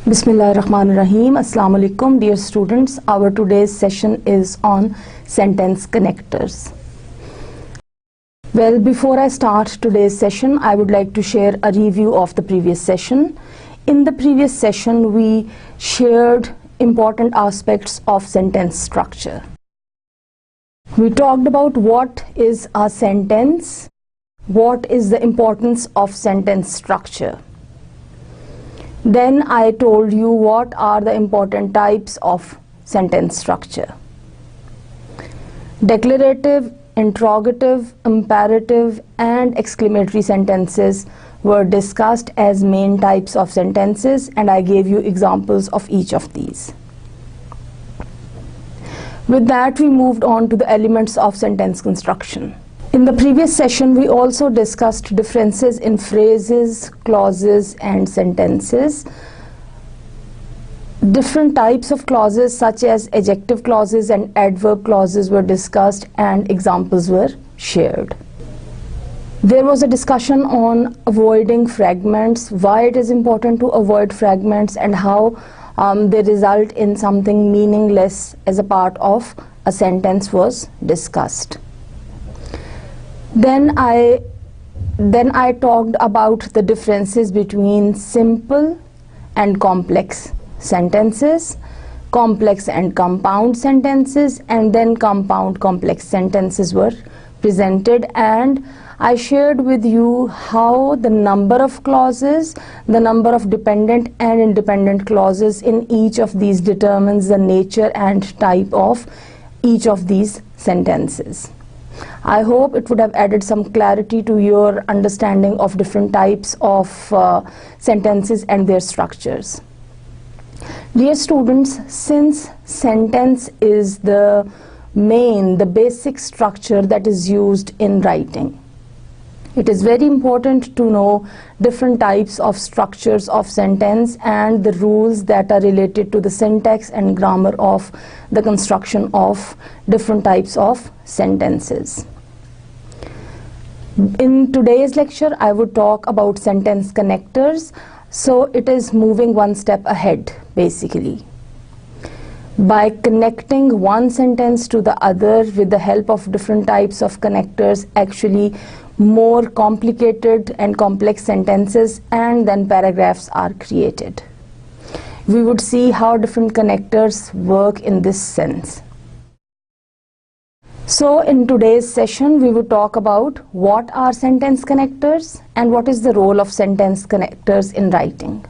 Bismillahirrahmanirrahim. Assalamu alaikum, dear students. Our today's session is on sentence connectors. Well, before I start today's session, I would like to share a review of the previous session. In the previous session, we shared important aspects of sentence structure. We talked about what is a sentence, what is the importance of sentence structure. Then I told you what are the important types of sentence structure. Declarative, interrogative, imperative, and exclamatory sentences were discussed as main types of sentences, and I gave you examples of each of these. With that, we moved on to the elements of sentence construction. In the previous session, we also discussed differences in phrases, clauses, and sentences. Different types of clauses such as adjective clauses and adverb clauses were discussed and examples were shared. There was a discussion on avoiding fragments, why it is important to avoid fragments, and how they result in something meaningless as a part of a sentence was discussed. Then I talked about the differences between simple and complex sentences, complex and compound sentences, and then compound complex sentences were presented, and I shared with you how the number of clauses, the number of dependent and independent clauses in each of these determines the nature and type of each of these sentences. I hope it would have added some clarity to your understanding of different types of sentences and their structures. Dear students, since sentence is the basic structure that is used in writing, it is very important to know different types of structures of sentence and the rules that are related to the syntax and grammar of the construction of different types of sentences. In today's lecture, I would talk about sentence connectors, so it is moving one step ahead basically. By connecting one sentence to the other with the help of different types of connectors, actually more complicated and complex sentences and then paragraphs are created. We would see how different connectors work in this sense. So in today's session, we will talk about what are sentence connectors and what is the role of sentence connectors in writing.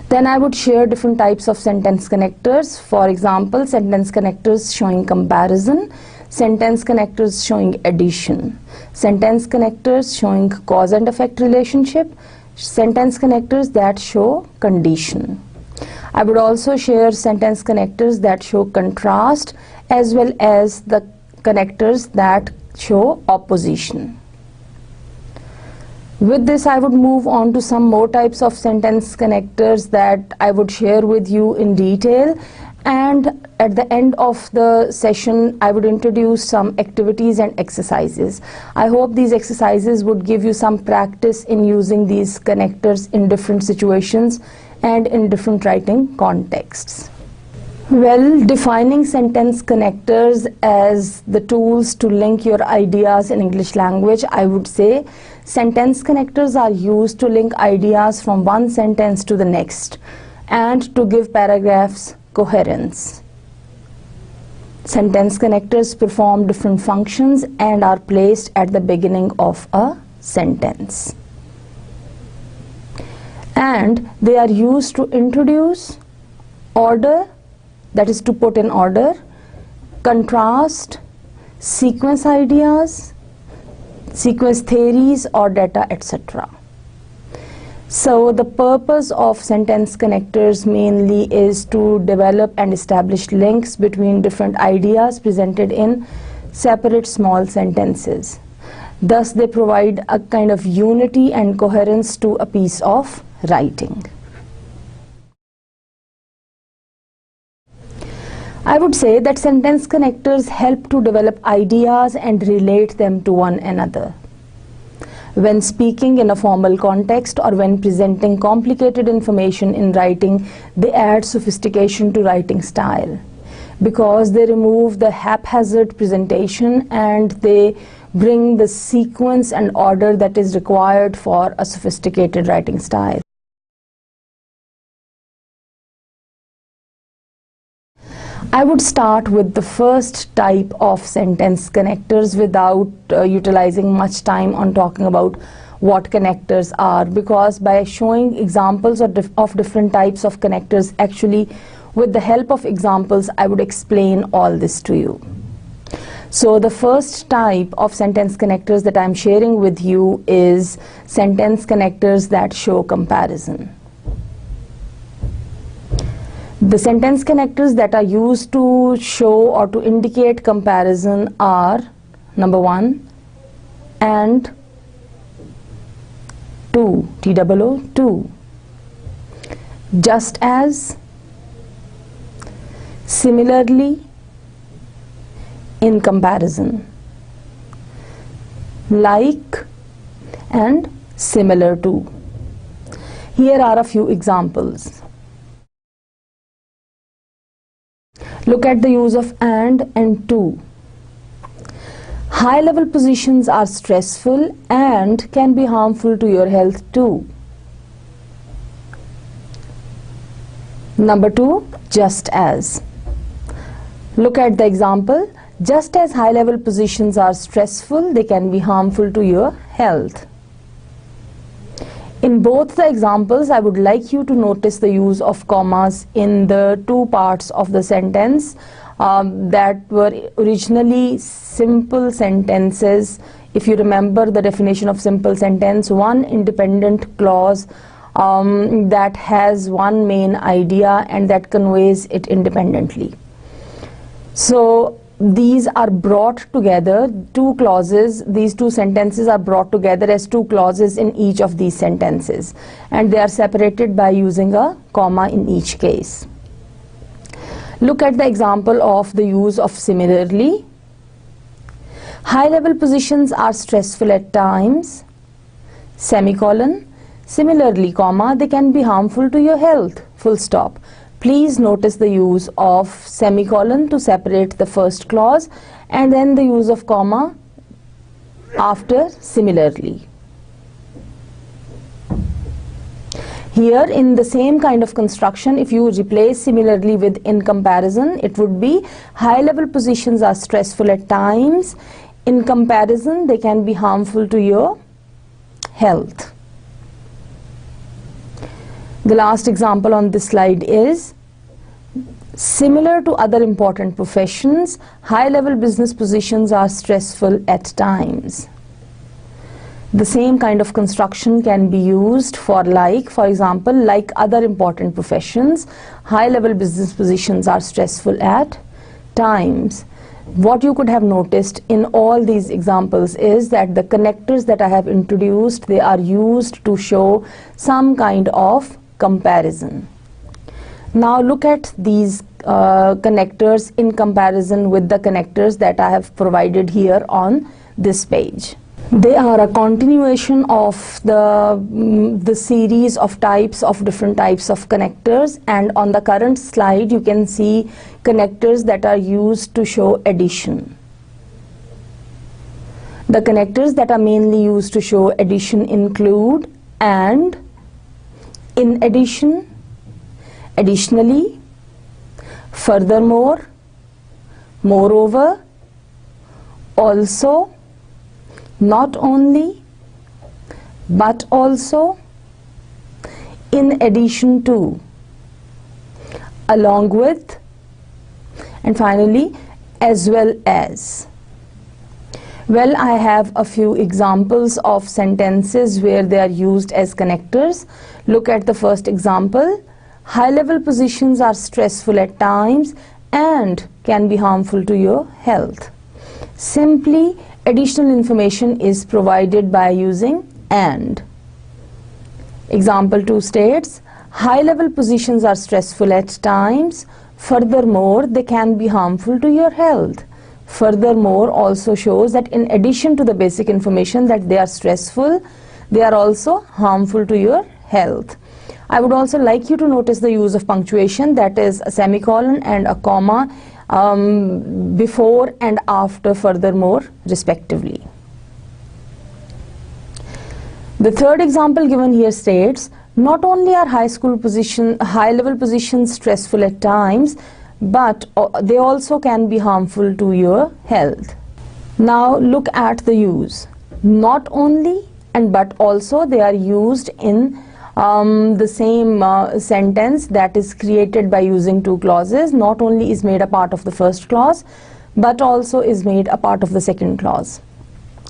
Then I would share different types of sentence connectors. For example, sentence connectors showing comparison, sentence connectors showing addition, sentence connectors showing cause and effect relationship, sentence connectors that show condition. I would also share sentence connectors that show contrast as well as the connectors that show opposition. With this, I would move on to some more types of sentence connectors that I would share with you in detail, and at the end of the session I would introduce some activities and exercises. I hope these exercises would give you some practice in using these connectors in different situations and in different writing contexts. Well, defining sentence connectors as the tools to link your ideas in English language, I would say sentence connectors are used to link ideas from one sentence to the next and to give paragraphs coherence. Sentence connectors perform different functions and are placed at the beginning of a sentence. And they are used to introduce order, that is to put in order, contrast, sequence ideas, sequence theories or data, etc. So the purpose of sentence connectors mainly is to develop and establish links between different ideas presented in separate small sentences. Thus they provide a kind of unity and coherence to a piece of writing. I would say that sentence connectors help to develop ideas and relate them to one another. When speaking in a formal context or when presenting complicated information in writing, they add sophistication to writing style because they remove the haphazard presentation and they bring the sequence and order that is required for a sophisticated writing style. I would start with the first type of sentence connectors without utilizing much time on talking about what connectors are, because by showing examples of different types of connectors, actually with the help of examples I would explain all this to you. So the first type of sentence connectors that I'm sharing with you is sentence connectors that show comparison. The sentence connectors that are used to show or to indicate comparison are number 1, and, to, T-O-O, to, just as, similarly, in comparison, like, and similar to. Here are a few examples. Look at the use of and to. High-level positions are stressful and can be harmful to your health too. Number 2, just as. Look at the example. Just as high-level positions are stressful, they can be harmful to your health. In both the examples, I would like you to notice the use of commas in the two parts of the sentence that were originally simple sentences. If you remember the definition of simple sentence, one independent clause that has one main idea and that conveys it independently. So these are brought together, two clauses, these two sentences are brought together as two clauses in each of these sentences, and they are separated by using a comma in each case. Look at the example of the use of similarly. High-level positions are stressful at times, semicolon. Similarly, comma, they can be harmful to your health, full stop. Please notice the use of semicolon to separate the first clause and then the use of comma after similarly. Here in the same kind of construction, if you replace similarly with in comparison, it would be high-level positions are stressful at times. In comparison, they can be harmful to your health. The last example on this slide is similar to other important professions, high-level business positions are stressful at times. The same kind of construction can be used for like, for example, like other important professions, high-level business positions are stressful at times. What you could have noticed in all these examples is that the connectors that I have introduced, they are used to show some kind of comparison. Now look at these connectors in comparison with the connectors that I have provided here on this page. They are a continuation of the series of different types of connectors, and on the current slide you can see connectors that are used to show addition. The connectors that are mainly used to show addition include and, in addition, additionally, furthermore, moreover, also, not only, but also, in addition to, along with, and finally, as well as. Well, I have a few examples of sentences where they are used as connectors. Look at the first example. High-level positions are stressful at times and can be harmful to your health. Simply, additional information is provided by using and. Example 2 states, high-level positions are stressful at times. Furthermore, they can be harmful to your health. furthermore also shows that in addition to the basic information that they are stressful, they are also harmful to your health. I would also like you to notice the use of punctuation, that is a semicolon and a comma before and after furthermore respectively. The third example given here states, not only are high-level positions stressful at times, but they also can be harmful to your health. Now look at the use. Not only and but also, they are used in the same sentence that is created by using two clauses. Not only is made a part of the first clause, but also is made a part of the second clause.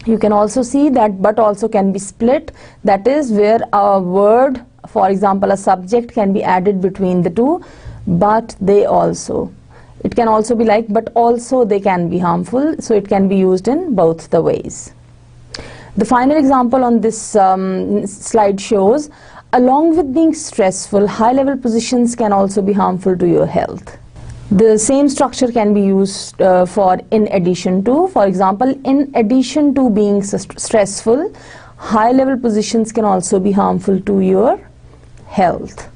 You can also see that but also can be split, that is where a word, for example a subject, can be added between the two, but they also. It can also be like but also they can be harmful, so it can be used in both the ways. The final example on this slide shows, along with being stressful, high-level positions can also be harmful to your health. The same structure can be used for in addition to. For example, in addition to being stressful, high-level positions can also be harmful to your health.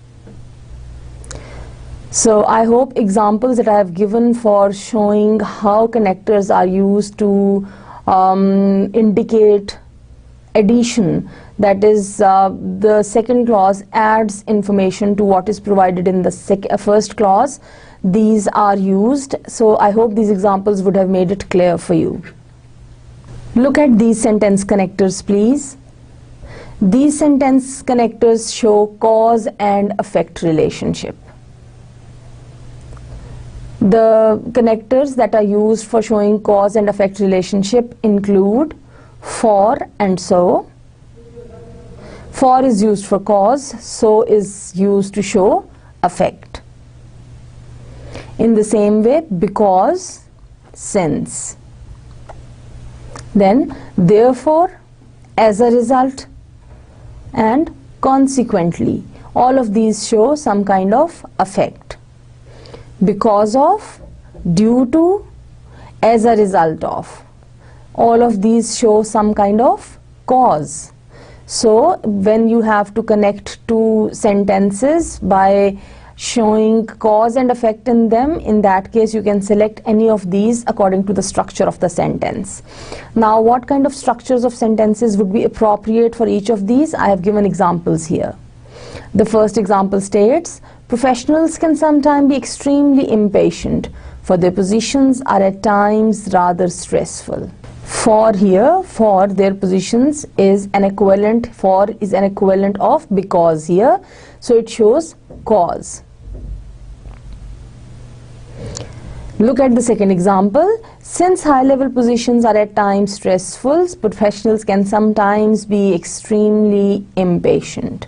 So I hope examples that I have given for showing how connectors are used to indicate addition, that is the second clause adds information to what is provided in the first clause, these are used. So I hope these examples would have made it clear for you. Look at these sentence connectors, please. These sentence connectors show cause and effect relationship. The connectors that are used for showing cause and effect relationship include for and so. For is used for cause, so is used to show effect. In the same way, because, since. Then, therefore, as a result, and consequently. All of these show some kind of effect. Because of, due to, as a result of. All of these show some kind of cause. So when you have to connect two sentences by showing cause and effect in them, in that case you can select any of these according to the structure of the sentence. Now what kind of structures of sentences would be appropriate for each of these? I have given examples here. The first example states, professionals can sometimes be extremely impatient, for their positions are at times rather stressful. For here, for their positions is an equivalent, for is an equivalent of because here, so it shows cause. Look at the second example. Since high-level positions are at times stressful, professionals can sometimes be extremely impatient.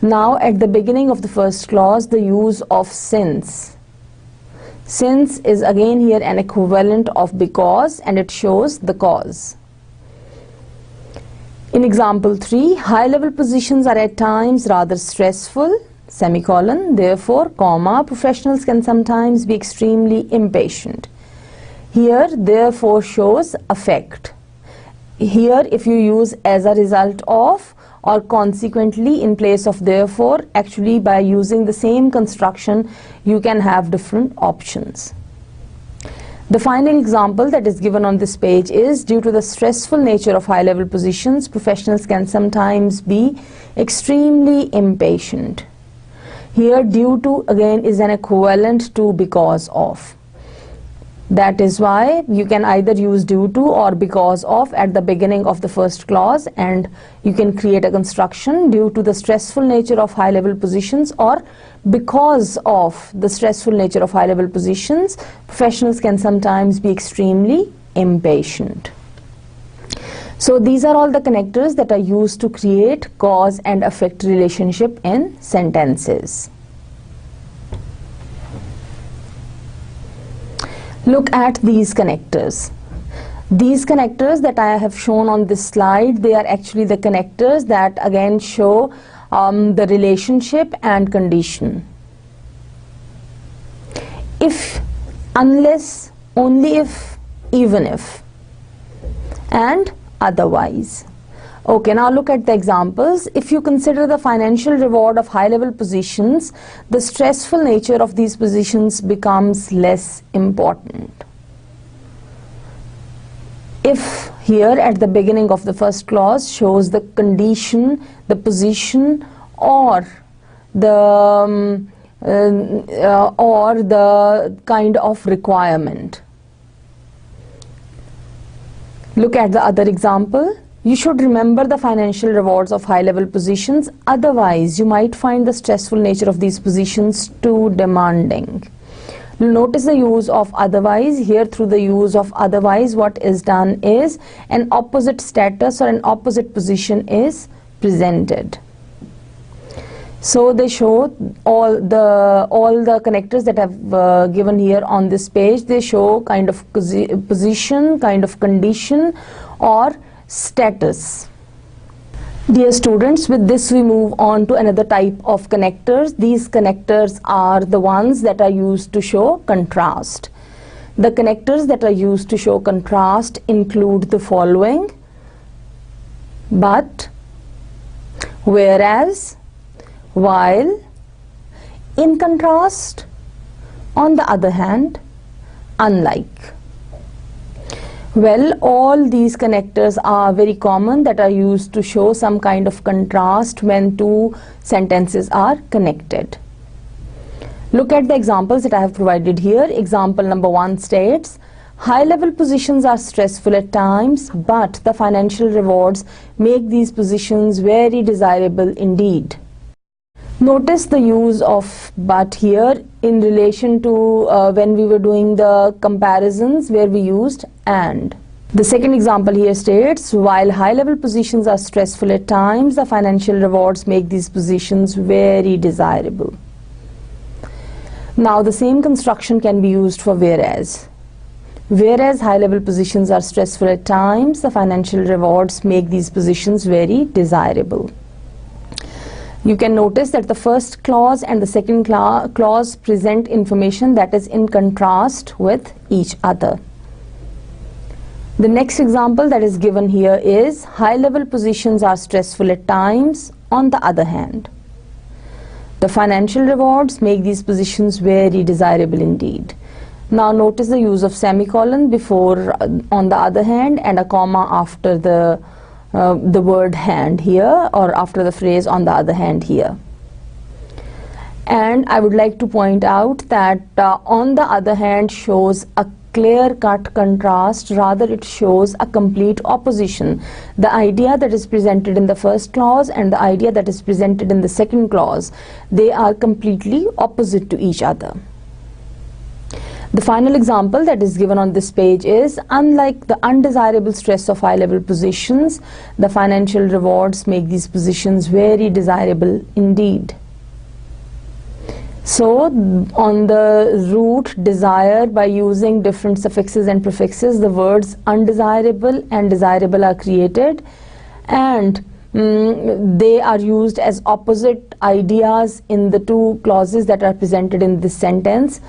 Now at the beginning of the first clause, the use of since. Since is again here an equivalent of because, and it shows the cause. In example 3, high-level positions are at times rather stressful, semicolon, therefore, comma, professionals can sometimes be extremely impatient. Here, therefore shows effect. Here, if you use as a result of or consequently in place of therefore, actually by using the same construction, you can have different options. The final example that is given on this page is, due to the stressful nature of high-level positions, professionals can sometimes be extremely impatient. Here, due to again is an equivalent to because of. That is why you can either use due to or because of at the beginning of the first clause, and you can create a construction due to the stressful nature of high-level positions or because of the stressful nature of high-level positions, professionals can sometimes be extremely impatient. So these are all the connectors that are used to create cause and effect relationship in sentences. Look at these connectors. These connectors that I have shown on this slide, they are actually the connectors that again show the relationship and condition. If, unless, only if, even if, and otherwise. Okay, now look at the examples. If you consider the financial reward of high-level positions, the stressful nature of these positions becomes less important. If here at the beginning of the first clause shows the condition, the position, or the kind of requirement. Look at the other example. You should remember the financial rewards of high-level positions, otherwise you might find the stressful nature of these positions too demanding. Notice the use of otherwise. Here, through the use of otherwise, what is done is an opposite status or an opposite position is presented. So they show all the connectors that I've given here on this page. They show kind of position, kind of condition, or status. Dear students, with this we move on to another type of connectors. These connectors are the ones that are used to show contrast. The connectors that are used to show contrast include the following: but, whereas, while, in contrast, on the other hand, unlike. Well, all these connectors are very common that are used to show some kind of contrast when two sentences are connected. Look at the examples that I have provided here. Example number 1 states, high-level positions are stressful at times, but the financial rewards make these positions very desirable indeed. Notice the use of but here in relation to when we were doing the comparisons where we used and. The second example here states, while high-level positions are stressful at times, the financial rewards make these positions very desirable. Now the same construction can be used for whereas. Whereas high-level positions are stressful at times, the financial rewards make these positions very desirable. You can notice that the first clause and the second clause present information that is in contrast with each other. The next example that is given here is, high-level positions are stressful at times, on the other hand. The financial rewards make these positions very desirable indeed. Now notice the use of semicolon before on the other hand and a comma after the word hand here, or after the phrase on the other hand here. And I would like to point out that on the other hand shows a clear-cut contrast, rather it shows a complete opposition. The idea that is presented in the first clause and the idea that is presented in the second clause, they are completely opposite to each other. The final example that is given on this page is, unlike the undesirable stress of high-level positions, the financial rewards make these positions very desirable indeed. So, on the root desire, by using different suffixes and prefixes, the words undesirable and desirable are created, and they are used as opposite ideas in the two clauses that are presented in this sentence.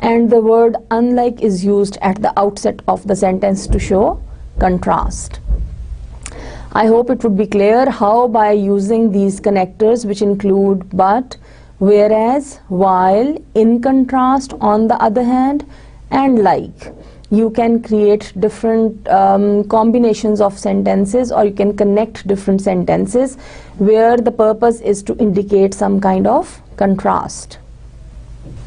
And the word unlike is used at the outset of the sentence to show contrast. I hope it would be clear how, by using these connectors which include but, whereas, while, in contrast, on the other hand, and like, you can create different combinations of sentences, or you can connect different sentences where the purpose is to indicate some kind of contrast.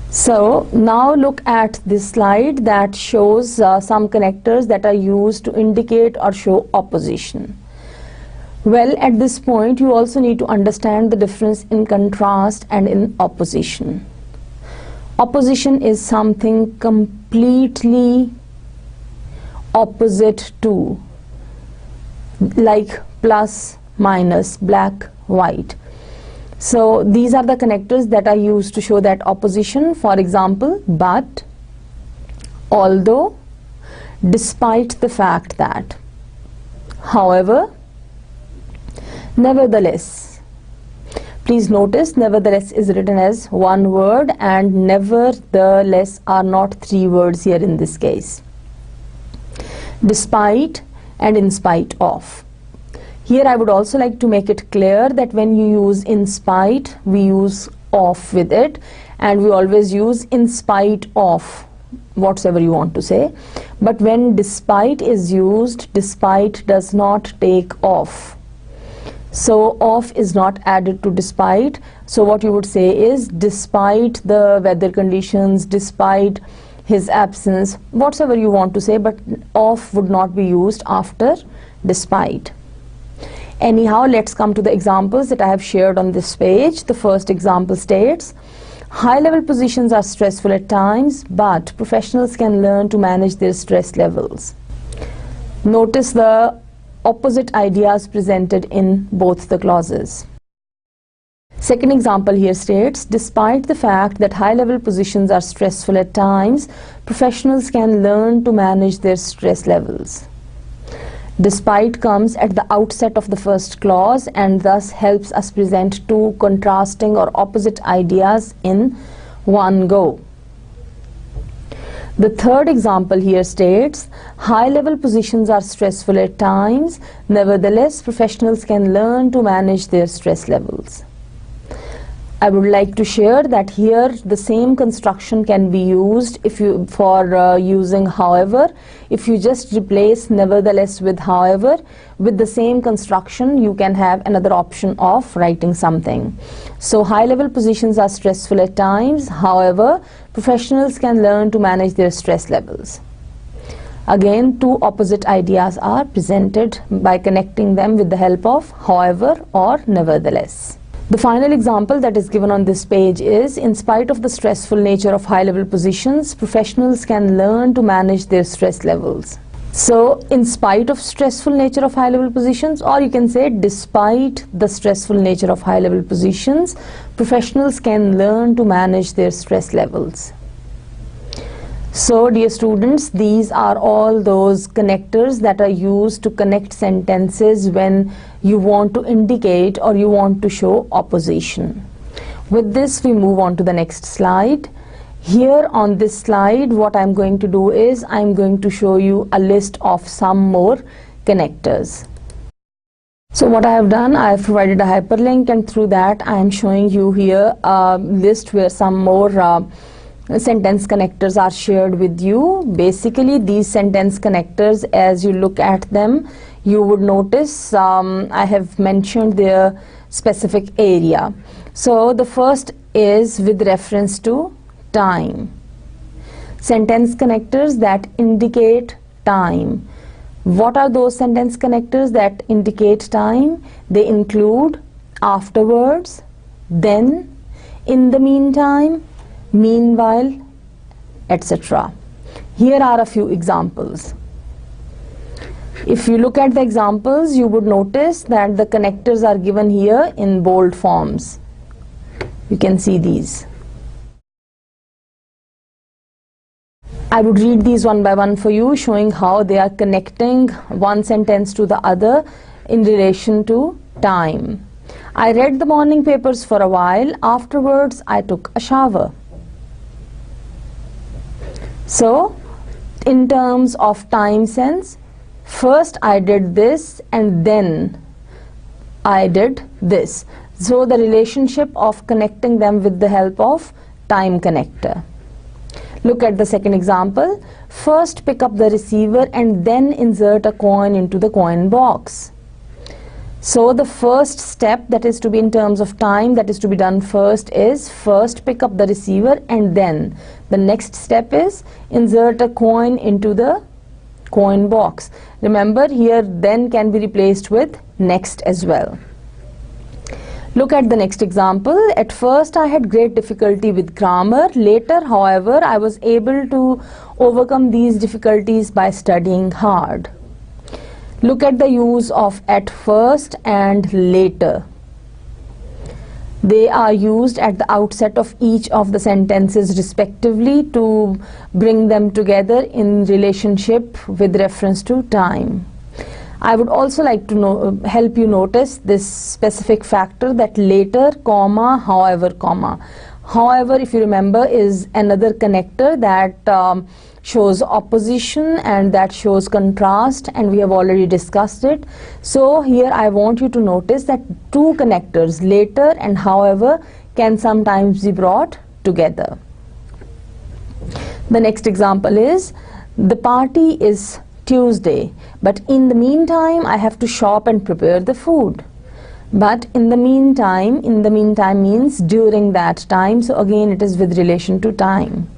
So now look at this slide that shows some connectors that are used to indicate or show opposition. Well, at this point you also need to understand the difference in contrast and in opposition. Opposition is something completely opposite to, like plus, minus, black, white. So these are the connectors that are used to show that opposition. For example, but, although, despite the fact that, however, nevertheless. Please notice nevertheless is written as one word and nevertheless are not three words here in this case. despite and in spite of. Here I would also like to make it clear that when you use in spite, we use of with it, and we always use in spite of, whatsoever you want to say. But when despite is used, despite does not take off. So of is not added to despite. So what you would say is, despite the weather conditions, despite his absence, whatsoever you want to say, but of would not be used after despite. Anyhow, let's come to the examples that I have shared on this page. The first example states, high-level positions are stressful at times, but professionals can learn to manage their stress levels. Notice the opposite ideas presented in both the clauses. Second example here states, despite the fact that high-level positions are stressful at times, professionals can learn to manage their stress levels. Despite comes at the outset of the first clause and thus helps us present two contrasting or opposite ideas in one go. The third example here states, high-level positions are stressful at times, nevertheless professionals can learn to manage their stress levels. I would like to share that here the same construction can be used if you using however. If you just replace nevertheless with however, with the same construction you can have another option of writing something. So high-level positions are stressful at times, however professionals can learn to manage their stress levels. Again, two opposite ideas are presented by connecting them with the help of however or nevertheless. The final example that is given on this page is, in spite of the stressful nature of high-level positions, professionals can learn to manage their stress levels. So, in spite of stressful nature of high-level positions, or you can say despite the stressful nature of high-level positions, professionals can learn to manage their stress levels. So, dear students, these are all those connectors that are used to connect sentences when you want to indicate or you want to show opposition. With this, we move on to the next slide. Here on this slide, what I'm going to do is I'm going to show you a list of some more connectors. So what I have done, I have provided a hyperlink, and through that I am showing you here a list where some more sentence connectors are shared with you. Basically, these sentence connectors, as you look at them, you would notice I have mentioned their specific area. So the first is with reference to time. Sentence connectors that indicate time. What are those sentence connectors that indicate time? They include afterwards, then, in the meantime, meanwhile, etc. Here are a few examples. If you look at the examples, you would notice that the connectors are given here in bold forms. You can see these. I would read these one by one for you, showing how they are connecting one sentence to the other in relation to time. I read the morning papers for a while. Afterwards, I took a shower. So, in terms of time sense, first I did this and then I did this. So the relationship of connecting them with the help of time connector. Look at the second example. First pick up the receiver and then insert a coin into the coin box. So the first step that is to be in terms of time that is to be done first is first pick up the receiver, and then the next step is insert a coin into the coin box. Remember, here then can be replaced with next as well. Look at the next example. At first I had great difficulty with grammar. Later, however, I was able to overcome these difficulties by studying hard. Look at the use of at first and later. They are used at the outset of each of the sentences respectively to bring them together in relationship with reference to time. I would also like to help you notice this specific factor, that later, comma, however, comma. However, if you remember, is another connector that shows opposition and that shows contrast, and we have already discussed it. So here I want you to notice that two connectors, later and however, can sometimes be brought together. The next example is, the party is Tuesday, but in the meantime I have to shop and prepare the food. But in the meantime means during that time, so again it is with relation to time.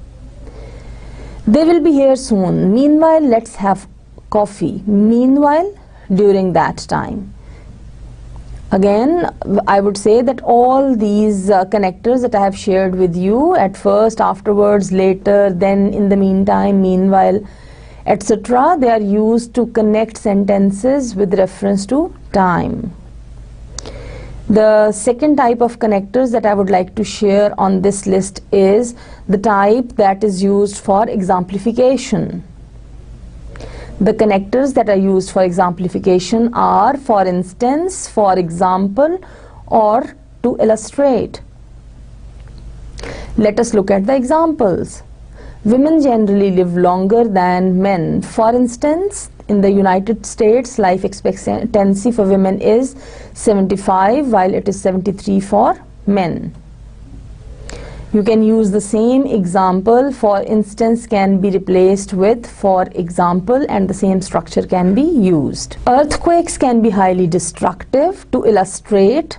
They will be here soon. Meanwhile, let's have coffee. Meanwhile, during that time. Again, I would say that all these connectors that I have shared with you, at first, afterwards, later, then, in the meantime, meanwhile, etc., they are used to connect sentences with reference to time. The second type of connectors that I would like to share on this list is the type that is used for exemplification. The connectors that are used for exemplification are, for instance, for example, or to illustrate. Let us look at the examples. Women generally live longer than men. For instance, in the United States, life expectancy for women is 75, while it is 73 for men. You can use the same example. For instance can be replaced with for example, and the same structure can be used. Earthquakes can be highly destructive. To illustrate,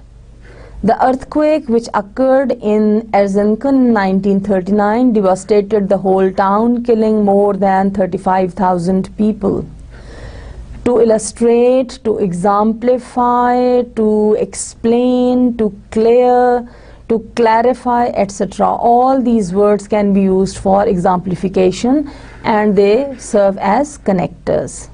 the earthquake which occurred in Erzincan in 1939 devastated the whole town, killing more than 35,000 people. To illustrate, to exemplify, to explain, to clear, to clarify, etc. All these words can be used for exemplification and they serve as connectors.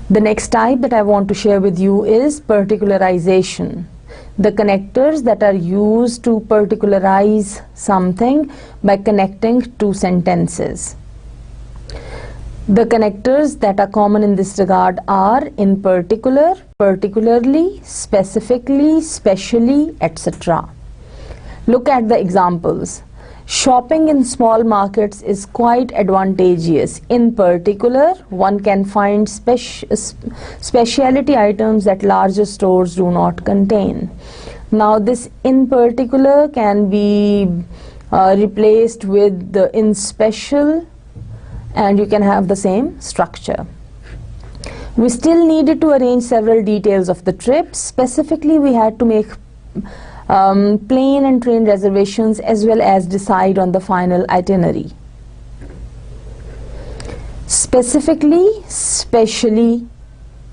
The next type that I want to share with you is particularization. The connectors that are used to particularize something by connecting two sentences. The connectors that are common in this regard are in particular, particularly, specifically, specially, etc. Look at the examples. Shopping in small markets is quite advantageous. In particular, one can find specialty items that larger stores do not contain. Now this in particular can be replaced with the in special, and you can have the same structure. We still needed to arrange several details of the trip. Specifically, we had to make plane and train reservations as well as decide on the final itinerary. Specifically, specially,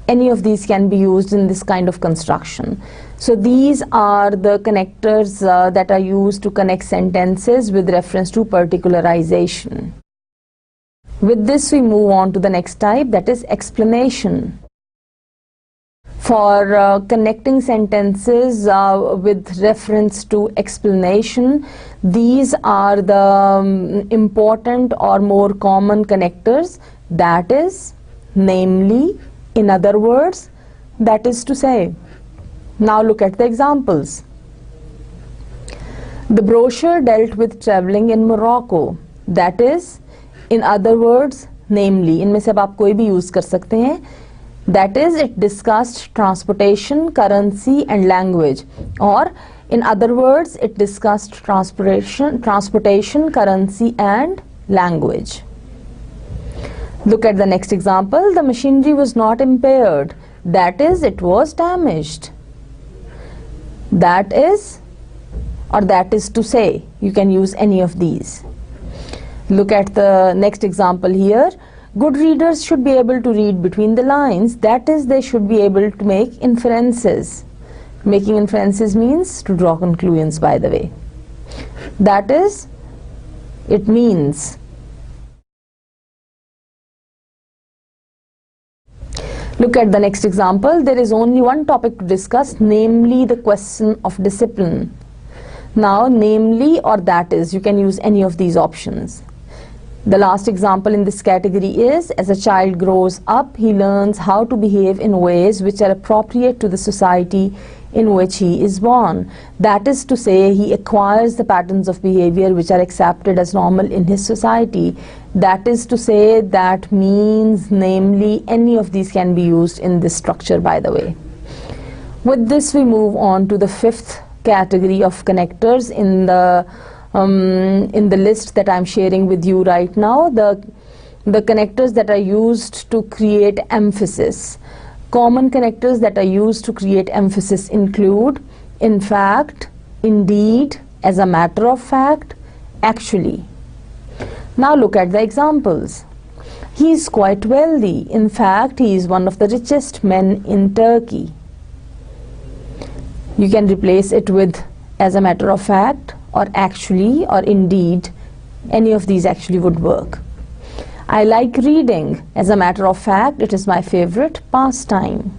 any of these can be used in this kind of construction. So these are the connectors that are used to connect sentences with reference to particularization. With this we move on to the next type, that is explanation. For connecting sentences with reference to explanation, these are the important or more common connectors, that is, namely, in other words, that is to say. Now look at the examples. The brochure dealt with traveling in Morocco, that is, in other words, namely. इनमें से अब आप कोई भी use कर सकते हैं. That is, it discussed transportation, currency and language. Or in other words, it discussed transportation, currency and language. Look at the next example. The machinery was not impaired. That is, it was damaged. That is, or that is to say. You can use any of these. Look at the next example here. Good readers should be able to read between the lines. That is, they should be able to make inferences. Making inferences means to draw conclusions, by the way. That is, it means. Look at the next example. There is only one topic to discuss, namely the question of discipline. Now, namely or that is, you can use any of these options. The last example in this category is, as a child grows up, he learns how to behave in ways which are appropriate to the society in which he is born. That is to say, he acquires the patterns of behavior which are accepted as normal in his society. That is to say, that means, namely, any of these can be used in this structure, by the way. With this, we move on to the fifth category of connectors in the list that I'm sharing with you right now, the connectors that are used to create emphasis. Common connectors that are used to create emphasis include in fact, indeed, as a matter of fact, actually. Now look at the examples. He is quite wealthy. In fact, he is one of the richest men in Turkey. You can replace it with as a matter of fact, or actually, or indeed. Any of these actually would work. I like reading. As a matter of fact, it is my favorite pastime.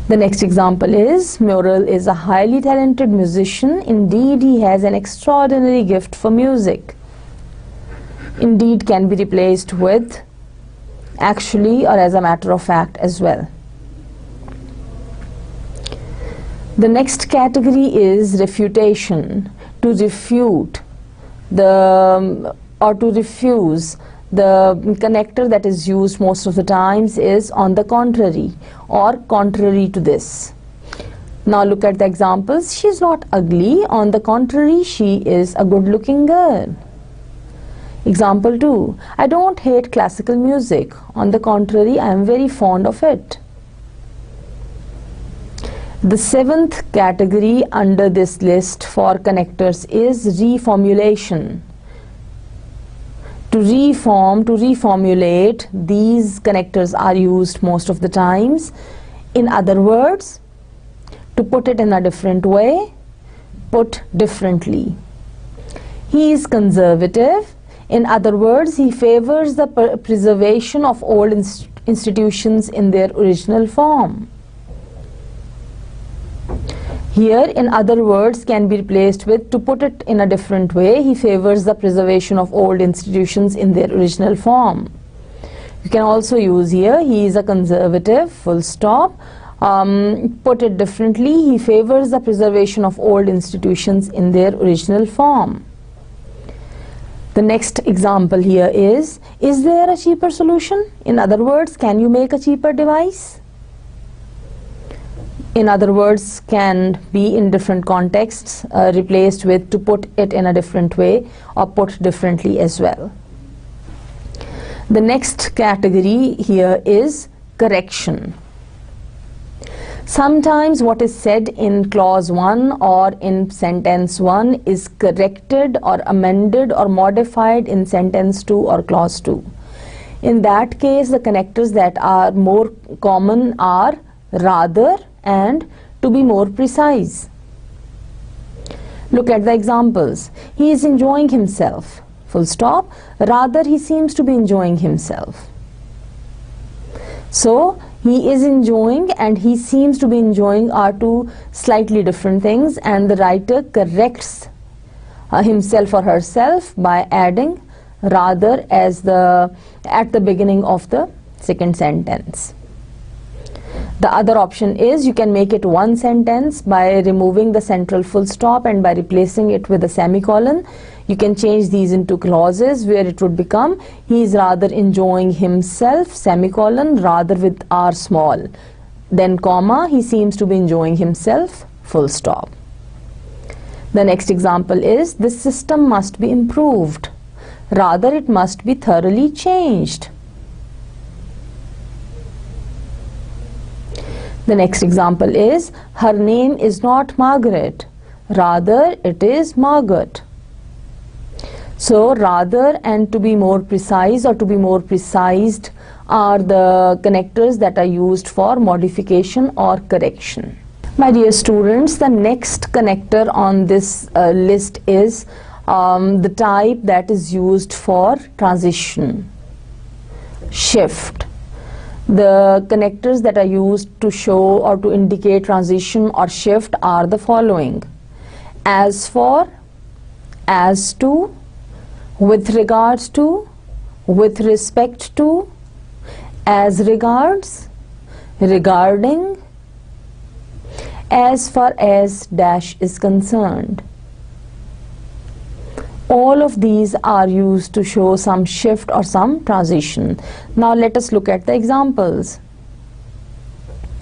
The next example is, Muriel is a highly talented musician. Indeed, he has an extraordinary gift for music. Indeed can be replaced with actually or as a matter of fact as well. The next category is refutation. To refute or to refuse. The connector that is used most of the times is on the contrary or contrary to this. Now look at the examples. She is not ugly. On the contrary, she is a good-looking girl. Example 2. I don't hate classical music. On the contrary, I am very fond of it. The seventh category under this list for connectors is reformulation. To reform, to reformulate, these connectors are used most of the times. In other words, to put it in a different way, put differently. He is conservative. In other words, he favors the preservation of old institutions in their original form. Here, in other words, can be replaced with to put it in a different way. He favors the preservation of old institutions in their original form. You can also use here, he is a conservative, full stop. Put it differently, he favors the preservation of old institutions in their original form. The next example here is there a cheaper solution? In other words, can you make a cheaper device? In other words, can be in different contexts replaced with to put it in a different way or put differently as well. The next category here is correction. Sometimes what is said in clause 1 or in sentence 1 is corrected or amended or modified in sentence 2 or clause 2. In that case, the connectors that are more common are rather and to be more precise. Look at the examples. He is enjoying himself, full stop. Rather, he seems to be enjoying himself. So, he is enjoying and he seems to be enjoying are two slightly different things, and the writer corrects himself or herself by adding rather as at the beginning of the second sentence. The other option is you can make it one sentence by removing the central full stop and by replacing it with a semicolon. You can change these into clauses where it would become he is rather enjoying himself, semicolon, rather with R small. Then comma, he seems to be enjoying himself, full stop. The next example is this system must be improved. Rather, it must be thoroughly changed. The next example is her name is not Margaret. Rather, it is Margaret. So, rather and to be more precise or to be more precised are the connectors that are used for modification or correction. My dear students, the next connector on this list is the type that is used for transition, shift. The connectors that are used to show or to indicate transition or shift are the following: as for, as to, with regards to, with respect to, as regards, regarding, as far as dash is concerned. All of these are used to show some shift or some transition. Now let us look at the examples.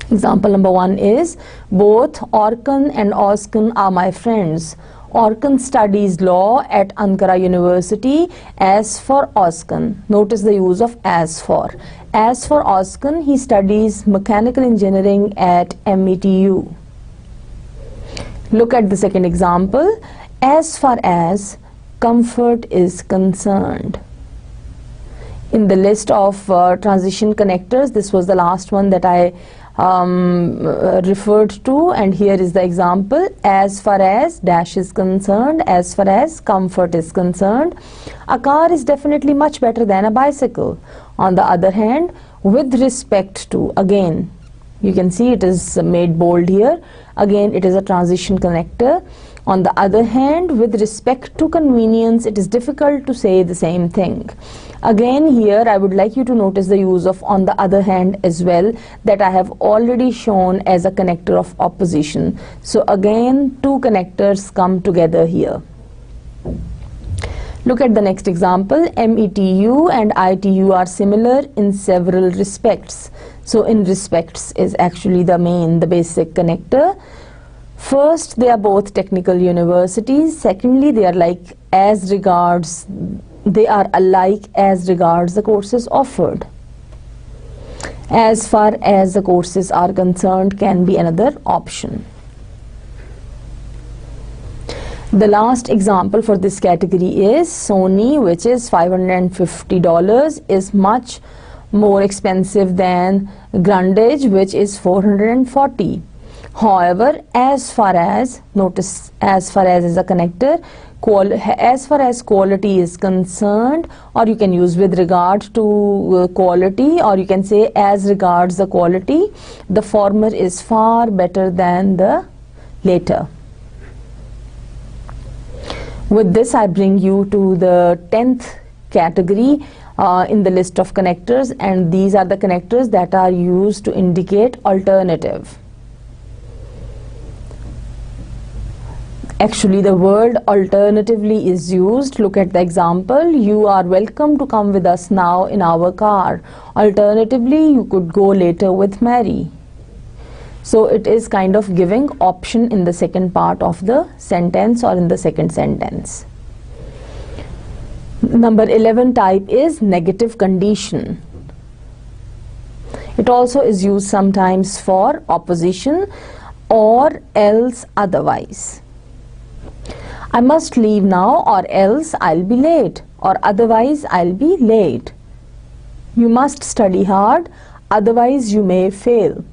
Example number 1 is, both Orkun and Özkan are my friends. Orkun studies law at Ankara University. As for Özkan, notice the use of as for. As for Özkan, he studies mechanical engineering at METU. Look at the second example. As far as comfort is concerned. In the list of transition connectors, this was the last one that I referred to, and here is the example. As far as dash is concerned, as far as comfort is concerned. A car is definitely much better than a bicycle. On the other hand, with respect to, again you can see it is made bold here, again it is a transition connector. On the other hand, with respect to convenience, it is difficult to say the same thing. Again here I would like you to notice the use of on the other hand as well, that I have already shown as a connector of opposition. So again two connectors come together here. Look at the next example. METU and ITU are similar in several respects. So in respects is actually the basic connector. First, they are both technical universities. Secondly, they are alike as regards the courses offered. As far as the courses are concerned can be another option. The last example for this category is Sony, which is $550, is much more expensive than Grundage, which is $440. However, as far as, notice as far as is a connector, as far as quality is concerned, or you can use with regard to quality, or you can say as regards the quality, the former is far better than the later. With this I bring you to the 10th category in the list of connectors, and these are the connectors that are used to indicate alternative. Actually, the word alternatively is used. Look at the example. You are welcome to come with us now in our car. Alternatively, you could go later with Mary. So it is kind of giving option in the second part of the sentence or in the second sentence. Number 11 type is negative condition. It also is used sometimes for opposition or else otherwise. I must leave now or else I'll be late, or otherwise I'll be late. You must study hard, otherwise you may fail.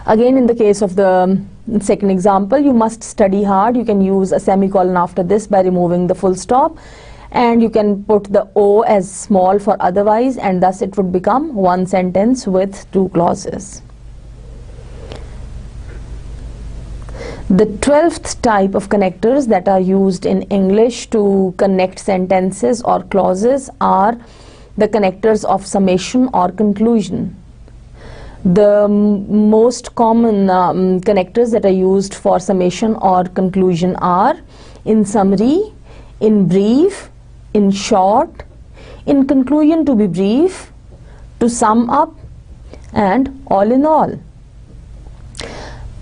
Again, in the case of the second example, you must study hard, you can use a semicolon after this by removing the full stop, and you can put the O as small for otherwise, and thus it would become one sentence with two clauses. The 12th type of connectors that are used in English to connect sentences or clauses are the connectors of summation or conclusion. The most common connectors that are used for summation or conclusion are in summary, in brief, in short, in conclusion to be brief, to sum up, and all in all.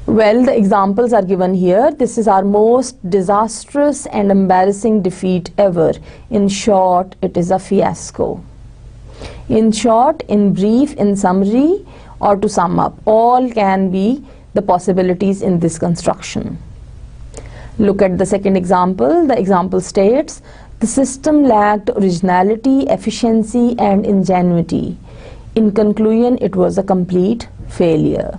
Well, the examples are given here. This is our most disastrous and embarrassing defeat ever. In short, it is a fiasco. In short, in brief, in summary, or to sum up. All can be the possibilities in this construction. Look at the second example. The example states, the system lacked originality, efficiency, and ingenuity. In conclusion, it was a complete failure.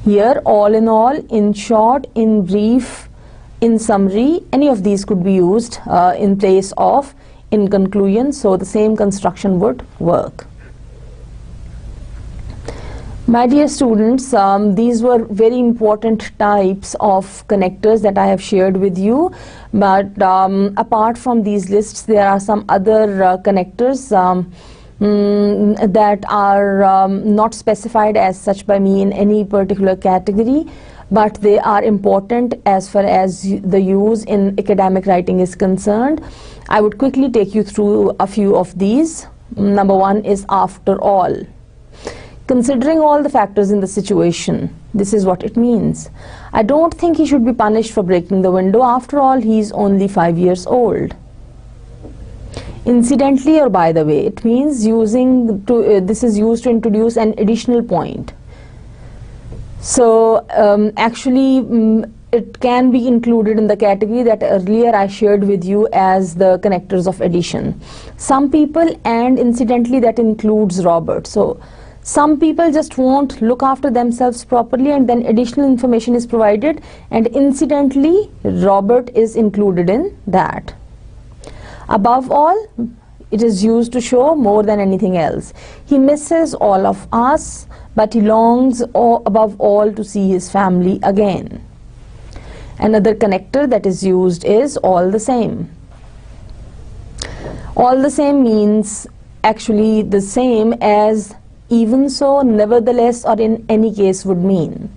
Here, all in all, in short, in brief, in summary, any of these could be used in place of in conclusion, so the same construction would work. My dear students, these were very important types of connectors that I have shared with you, but apart from these lists, there are some other connectors that are not specified as such by me in any particular category, but they are important as far as the use in academic writing is concerned. I would quickly take you through a few of these. Number one is after all. Considering all the factors in the situation, this is what it means. I don't think he should be punished for breaking the window. After all, he is only 5 years old. Incidentally, or by the way, it means this is used to introduce an additional point. So actually it can be included in the category that earlier I shared with you as the connectors of addition. Some people, and incidentally that includes Robert. So some people just won't look after themselves properly, and then additional information is provided, and incidentally Robert is included in that. Above all, it is used to show more than anything else. He misses all of us, but he longs above all to see his family again. Another connector that is used is all the same. All the same means actually the same as even so, nevertheless, or in any case would mean.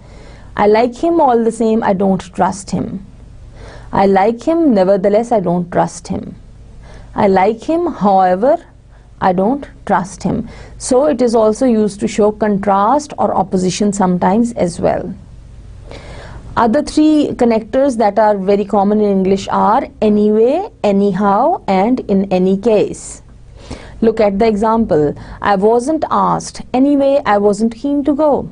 I like him, all the same I don't trust him. I like him, nevertheless I don't trust him. I like him, however, I don't trust him. So it is also used to show contrast or opposition sometimes as well. Other three connectors that are very common in English are anyway, anyhow, and in any case. Look at the example. I wasn't asked. Anyway, I wasn't keen to go.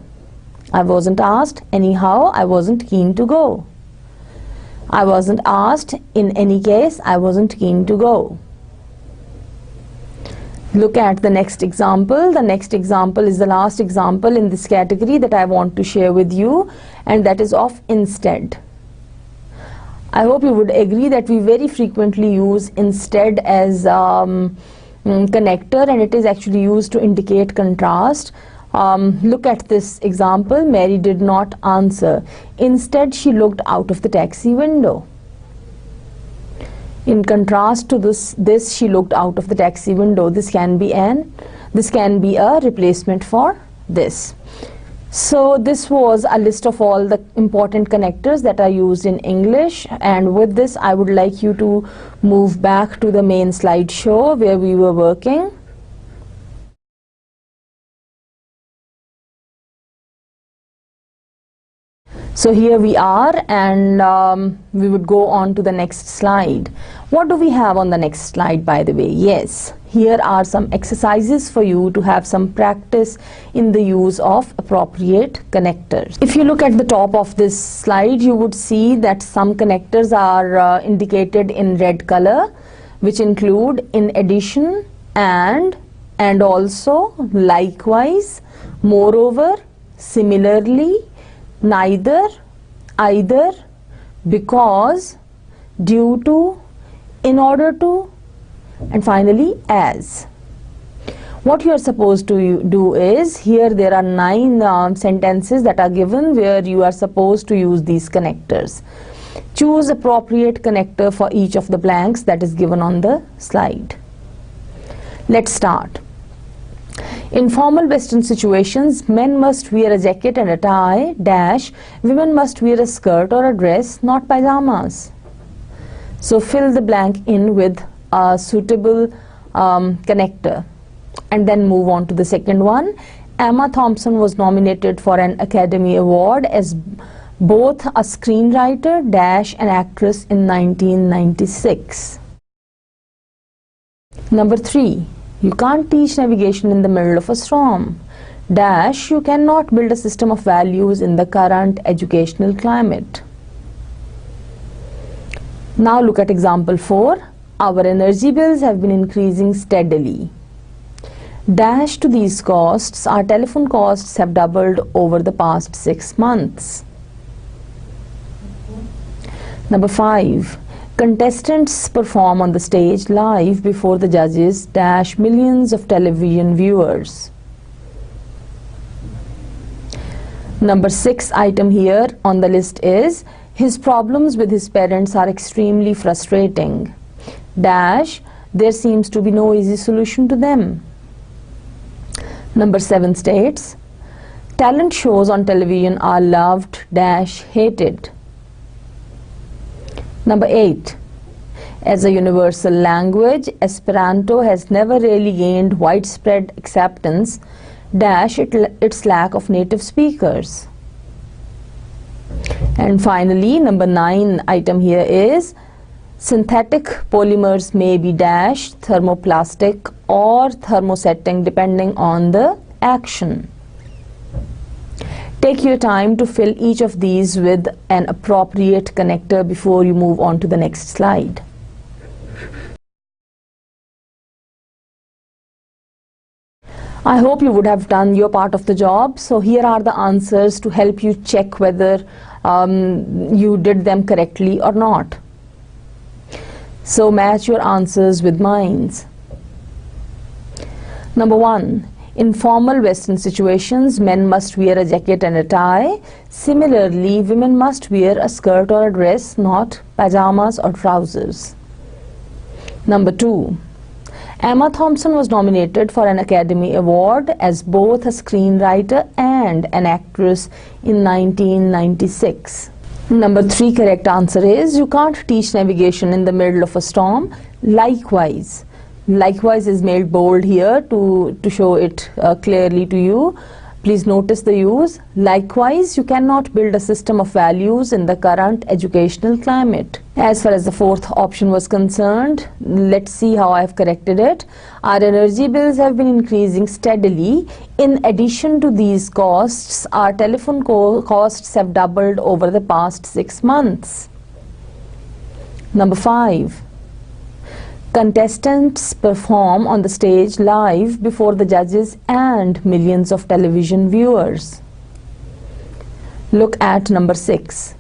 I wasn't asked. Anyhow, I wasn't keen to go. I wasn't asked. In any case, I wasn't keen to go. Look at the next example. The next example is the last example in this category that I want to share with you, and that is of instead. I hope you would agree that we very frequently use instead as connector, and it is actually used to indicate contrast. Look at this example. Mary did not answer. Instead, she looked out of the taxi window. In contrast to this she looked out of the taxi window. This can be a replacement for this. So this was a list of all the important connectors that are used in English, and with this I would like you to move back to the main slideshow where we were working. So here we are, and we would go on to the next slide. What do we have on the next slide, by the way? Yes, here are some exercises for you to have some practice in the use of appropriate connectors. If you look at the top of this slide, you would see that some connectors are indicated in red color, which include in addition, and also, likewise, moreover, similarly, neither, either, because, due to, in order to, and finally as. What you are supposed to do is, here there are 9 sentences that are given where you are supposed to use these connectors. Choose appropriate connector for each of the blanks that is given on the slide. Let's start. In formal Western situations, men must wear a jacket and a tie, dash, women must wear a skirt or a dress, not pajamas. So fill the blank in with a suitable connector, and then move on to the second one. Emma Thompson was nominated for an Academy Award as both a screenwriter, dash, and actress in 1996. Number 3. You can't teach navigation in the middle of a storm. Dash, you cannot build a system of values in the current educational climate. Now look at example 4. Our energy bills have been increasing steadily. Dash to these costs, our telephone costs have doubled over the past 6 months. Number 5. Contestants perform on the stage live before the judges, dash, millions of television viewers. Number 6 item here on the list is his problems with his parents are extremely frustrating. Dash, there seems to be no easy solution to them. Number 7 states, talent shows on television are loved dash hated. Number 8, as a universal language, Esperanto has never really gained widespread acceptance dash its lack of native speakers. And finally, number 9 item here is synthetic polymers may be dash thermoplastic or thermosetting depending on the action. Take your time to fill each of these with an appropriate connector before you move on to the next slide. I hope you would have done your part of the job. So here are the answers to help you check whether you did them correctly or not. So match your answers with mine. Number 1, in formal Western situations, men must wear a jacket and a tie. Similarly, women must wear a skirt or a dress, not pajamas or trousers. Number 2, Emma Thompson was nominated for an Academy Award as both a screenwriter and an actress in 1996. Number 3 correct answer is you can't teach navigation in the middle of a storm. Likewise. Likewise is made bold here to show it clearly to you. Please notice the use. Likewise, you cannot build a system of values in the current educational climate. As far as the 4th option was concerned, let's see how I have corrected it. Our energy bills have been increasing steadily. In addition to these costs, our telephone costs have doubled over the past 6 months. Number 5. Contestants perform on the stage live before the judges and millions of television viewers. Look at number 6.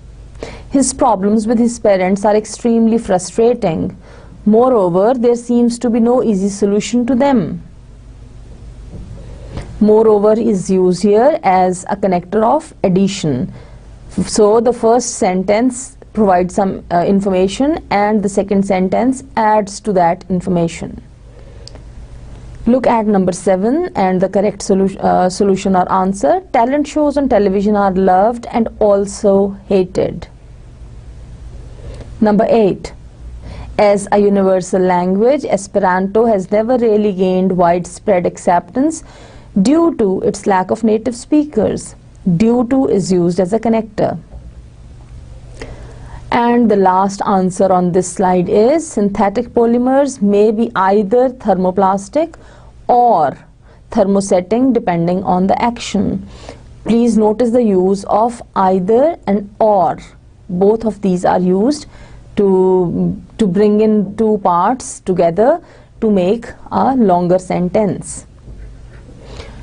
His problems with his parents are extremely frustrating. Moreover, there seems to be no easy solution to them. Moreover is used here as a connector of addition. So the first sentence provides some information and the second sentence adds to that information. Look at number 7 and the correct solution or answer. Talent shows on television are loved and also hated. Number 8. As a universal language, Esperanto has never really gained widespread acceptance due to its lack of native speakers. Due to is used as a connector. And the last answer on this slide is synthetic polymers may be either thermoplastic or thermosetting depending on the action. Please notice the use of either and or. Both of these are used to bring in two parts together to make a longer sentence.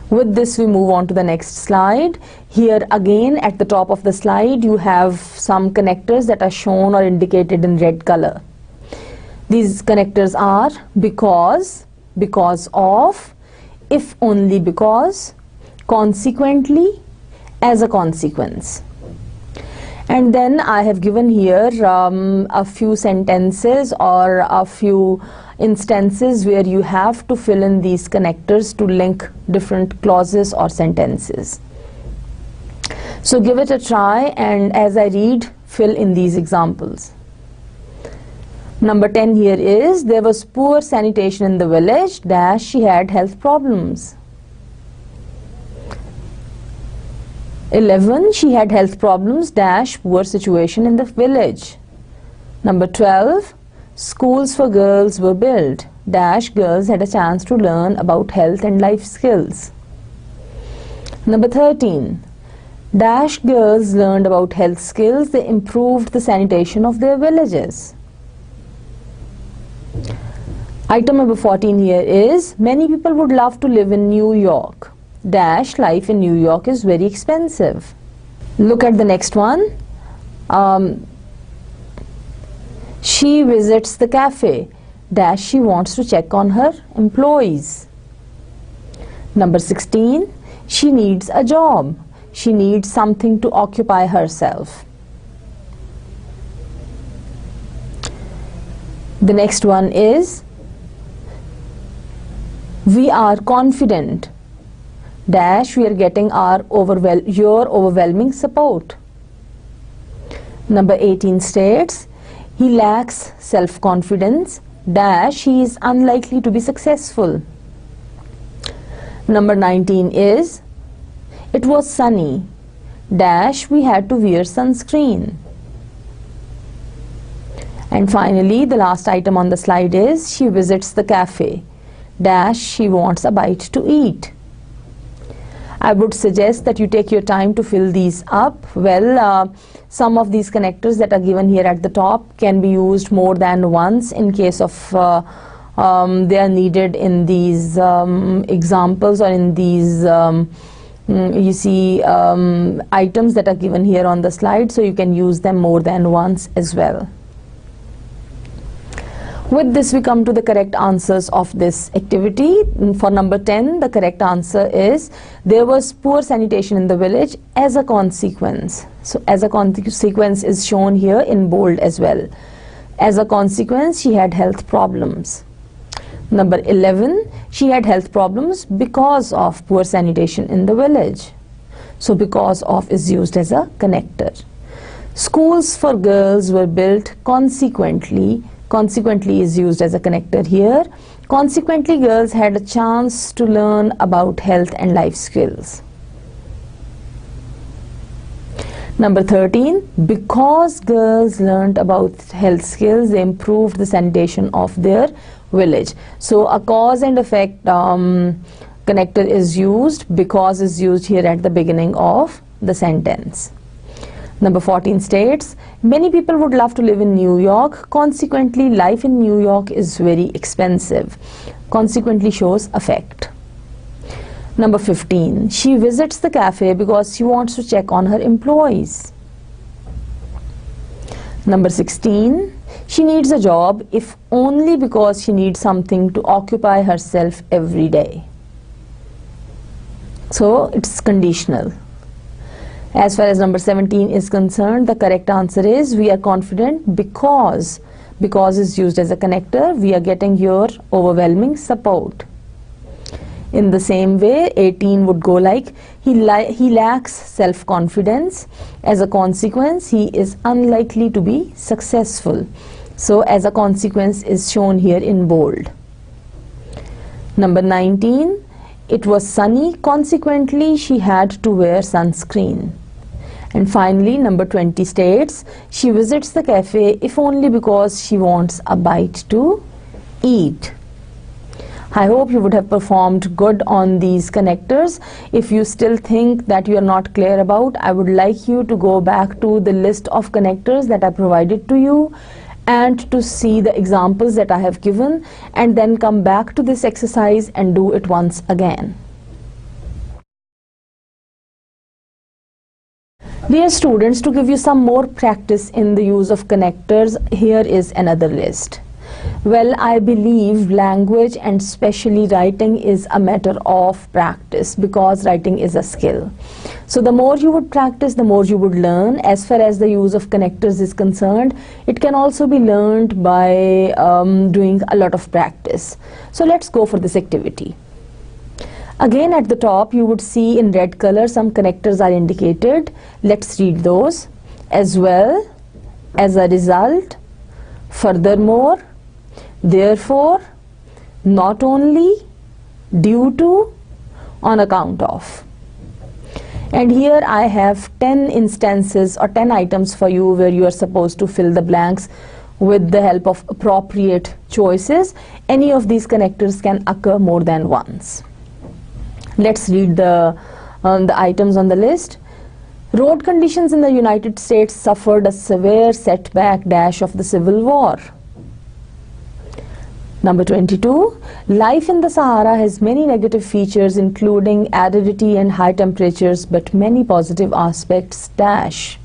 With this, we move on to the next slide. Here again at the top of the slide you have some connectors that are shown or indicated in red color. These connectors are because of, if only because, consequently, as a consequence. And then I have given here a few sentences or a few instances where you have to fill in these connectors to link different clauses or sentences. So give it a try, and as I read, fill in these examples. Number 10 here is, there was poor sanitation in the village, dash she had health problems. 11, she had health problems, dash poor situation in the village. Number 12, schools for girls were built, dash girls had a chance to learn about health and life skills. Number 13, dash girls learned about health skills, they improved the sanitation of their villages. Item number 14 here is, many people would love to live in New York, dash life in New York is very expensive. Look at the next one. She visits the cafe, dash she wants to check on her employees. Number 16, she needs a job, she needs something to occupy herself. The next one is, we are confident dash, we are getting your overwhelming support. Number 18 states, he lacks self-confidence dash, he is unlikely to be successful. Number 19 is, it was sunny dash, we had to wear sunscreen. And finally, the last item on the slide is, she visits the cafe dash, she wants a bite to eat. I would suggest that you take your time to fill these up. Well, some of these connectors that are given here at the top can be used more than once in case of they are needed in these examples or in these you see items that are given here on the slide, so you can use them more than once as well. With this, we come to the correct answers of this activity. For number 10, the correct answer is, there was poor sanitation in the village as a consequence. So as a consequence is shown here in bold as well. As a consequence, she had health problems. Number 11, she had health problems because of poor sanitation in the village. So because of is used as a connector. Schools for girls were built consequently. Consequently is used as a connector here. Consequently, girls had a chance to learn about health and life skills. Number 13, because girls learned about health skills, they improved the sanitation of their village. So a cause and effect connector is used, because is used here at the beginning of the sentence. Number 14 states, many people would love to live in New York. Consequently, life in New York is very expensive. Consequently shows effect. Number 15, she visits the cafe because she wants to check on her employees. Number 16, she needs a job if only because she needs something to occupy herself every day. So it's conditional. As far as number 17 is concerned, the correct answer is, we are confident because is used as a connector, we are getting your overwhelming support. In the same way, 18 would go like, he lacks self-confidence. As a consequence, he is unlikely to be successful. So as a consequence is shown here in bold. Number 19, it was sunny, consequently she had to wear sunscreen. And finally, number 20 states, she visits the cafe if only because she wants a bite to eat. I hope you would have performed good on these connectors. If you still think that you are not clear about, I would like you to go back to the list of connectors that I provided to you and to see the examples that I have given, and then come back to this exercise and do it once again. Dear students, to give you some more practice in the use of connectors, here is another list. Well, I believe language and especially writing is a matter of practice, because writing is a skill. So the more you would practice, the more you would learn. As far as the use of connectors is concerned, it can also be learned by doing a lot of practice. So let's go for this activity. Again, at the top you would see in red color some connectors are indicated. Let's read those. As well, as a result, furthermore, therefore, not only, due to, on account of. And here I have 10 instances or 10 items for you where you are supposed to fill the blanks with the help of appropriate choices. Any of these connectors can occur more than once. Let's read the items on the list. Road conditions in the United States suffered a severe setback dash of the Civil War. Number 22, life in the Sahara has many negative features including aridity and high temperatures, but many positive aspects dash.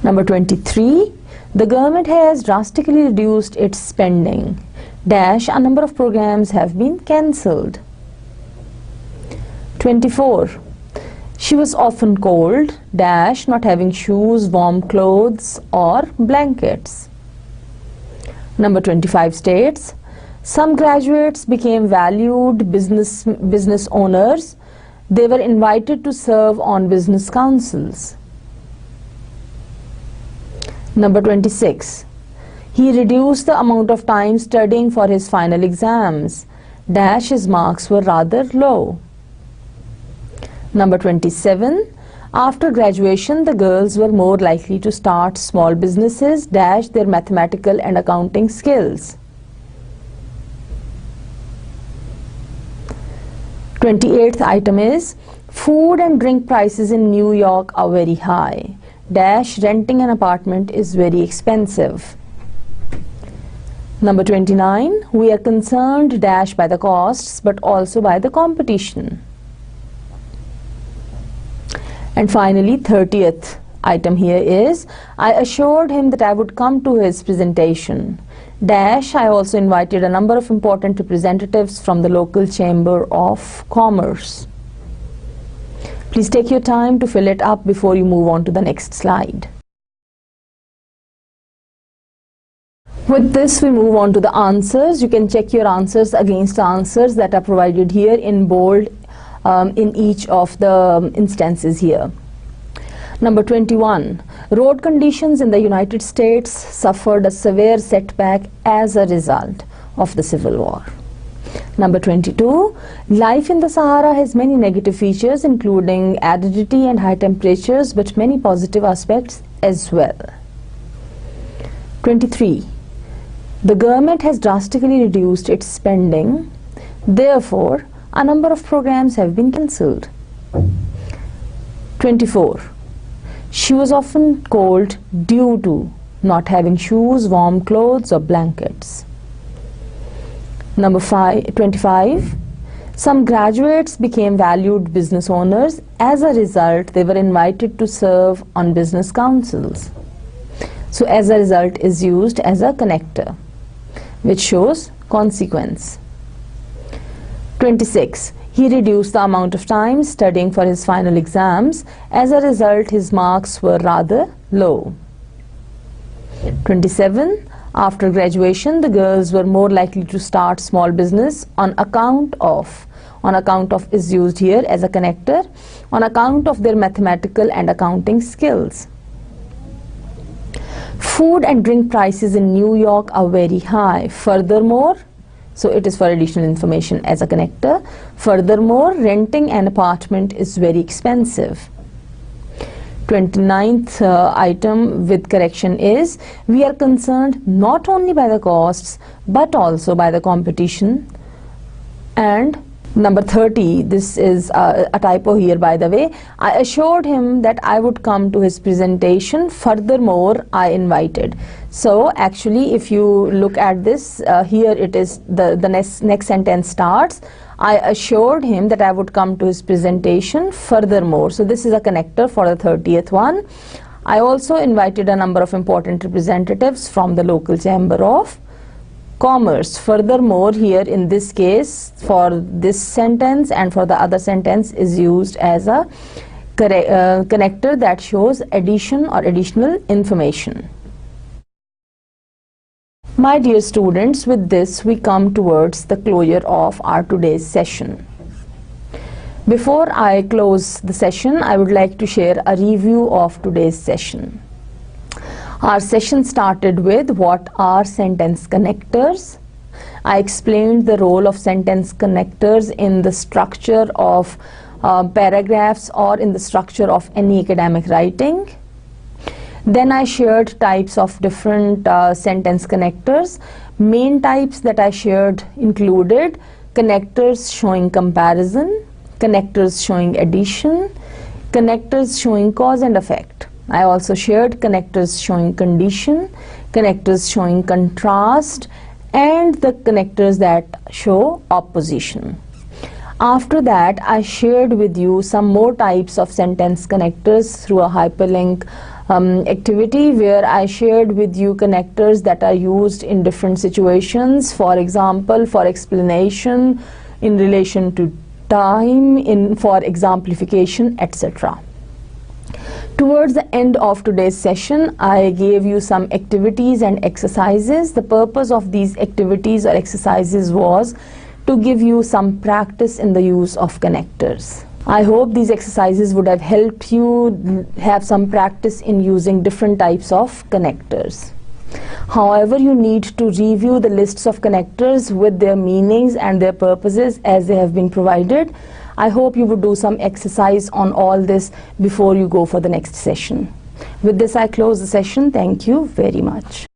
Number 23, the government has drastically reduced its spending dash, a number of programs have been cancelled. 24. She was often cold, dash, not having shoes, warm clothes or blankets. Number 25 states, some graduates became valued business owners. They were invited to serve on business councils. Number 26. He reduced the amount of time studying for his final exams. Dash, his marks were rather low. Number 27. After graduation, the girls were more likely to start small businesses, dash, their mathematical and accounting skills. 28th item is, food and drink prices in New York are very high. Dash, renting an apartment is very expensive. Number 29, we are concerned, dash, by the costs but also by the competition. And finally, 30th item here is, I assured him that I would come to his presentation. Dash, I also invited a number of important representatives from the local Chamber of Commerce. Please take your time to fill it up before you move on to the next slide. With this, we move on to the answers. You can check your answers against the answers that are provided here in bold in each of the instances here. Number 21. Road conditions in the United States suffered a severe setback as a result of the Civil War. Number 22. Life in the Sahara has many negative features, including aridity and high temperatures, but many positive aspects as well. 23. The government has drastically reduced its spending. Therefore, a number of programs have been cancelled. 24. She was often cold due to not having shoes, warm clothes or blankets. Number 25. Some graduates became valued business owners. As a result, they were invited to serve on business councils. So as a result is used as a connector, which shows consequence. 26. He reduced the amount of time studying for his final exams. As a result, his marks were rather low. 27. After graduation, the girls were more likely to start small business on account of is used here as a connector, on account of their mathematical and accounting skills. Food and drink prices in New York are very high. Furthermore, so it is for additional information as a connector. Furthermore, renting an apartment is very expensive. 29th item with correction is, we are concerned not only by the costs but also by the competition. And number 30, this is a typo here by the way, I assured him that I would come to his presentation. Furthermore, I invited. So actually if you look at this, here it is, the next sentence starts, I assured him that I would come to his presentation. Furthermore, so this is a connector for the 30th one. I also invited a number of important representatives from the local Chamber of Commerce. Furthermore, here in this case, for this sentence and for the other sentence is used as a connector that shows addition or additional information. My dear students, with this we come towards the closure of our today's session. Before I close the session, I would like to share a review of today's session. Our session started with what are sentence connectors. I explained the role of sentence connectors in the structure of paragraphs or in the structure of any academic writing. Then I shared types of different sentence connectors. Main types that I shared included connectors showing comparison, connectors showing addition, connectors showing cause and effect. I also shared connectors showing condition, connectors showing contrast, and the connectors that show opposition. After that, I shared with you some more types of sentence connectors through a hyperlink activity where I shared with you connectors that are used in different situations. For example, for explanation in relation to time for exemplification, etc. Towards the end of today's session, I gave you some activities and exercises. The purpose of these activities or exercises was to give you some practice in the use of connectors. I hope these exercises would have helped you have some practice in using different types of connectors. However, you need to review the lists of connectors with their meanings and their purposes as they have been provided. I hope you would do some exercise on all this before you go for the next session. With this, I close the session. Thank you very much.